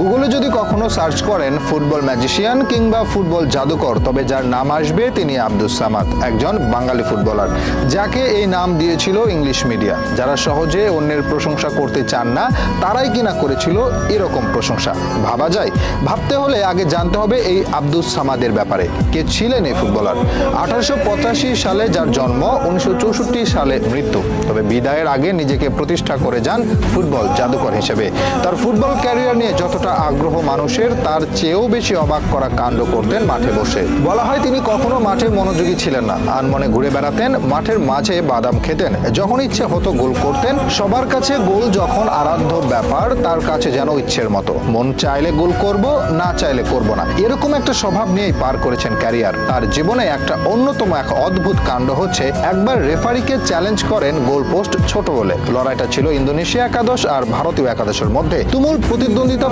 গুগলে যদি কখনো সার্চ করেন ফুটবল ম্যাজিশিয়ান কিংবা ফুটবল জাদুকর, তবে যার নাম আসবে তিনি আব্দুস সামাদ, একজন বাঙালি ফুটবলার যাকে এই নাম দিয়েছিল ইংলিশ মিডিয়া। যারা সহজে অন্যের প্রশংসা করতে চান না তারাই কিনা করেছিল এরকম প্রশংসা। ভাবা যায়? ভাবতে হলে আগে জানতে হবে এই আব্দুস সামাদের ব্যাপারে। কে ছিলেন এই ফুটবলার? 1885 সালে যার জন্ম, 1964 সালে মৃত্যু। তবে বিদায়ের আগে নিজেকে প্রতিষ্ঠা করে যান ফুটবল জাদুকর হিসেবে। তার ফুটবল ক্যারিয়ার নিয়ে যতটা আগ্রহ মানুষের, তার চেয়েও বেশি অবাক করা কাণ্ড করতেন মাঠে বসে। বলা হয় তিনি কখনো মাঠে মনোযোগী ছিলেন না, আনমনে ঘুরে বেড়াতেন, মাঠের মাঝে বাদাম খেতেন, যখন ইচ্ছে হতো গোল করতেন। সবার কাছে গোল যখন আরাধ্য ব্যাপার, তার কাছে যেন ইচ্ছের মতো, মন চাইলে গোল করব, না চাইলে করব না, এরকম একটা স্বভাব নিয়েই পার করেছেন ক্যারিয়ার। তার জীবনে একটা অন্যতম এক অদ্ভুত কাণ্ড হচ্ছে, একবার রেফারিকে চ্যালেঞ্জ করেন গোল পোস্ট ছোট বলে। লড়াইটা ছিল ইন্দোনেশিয়া একাদশ আর ভারতীয় একাদশের মধ্যে। তুমুল প্রতিদ্বন্দ্বিতা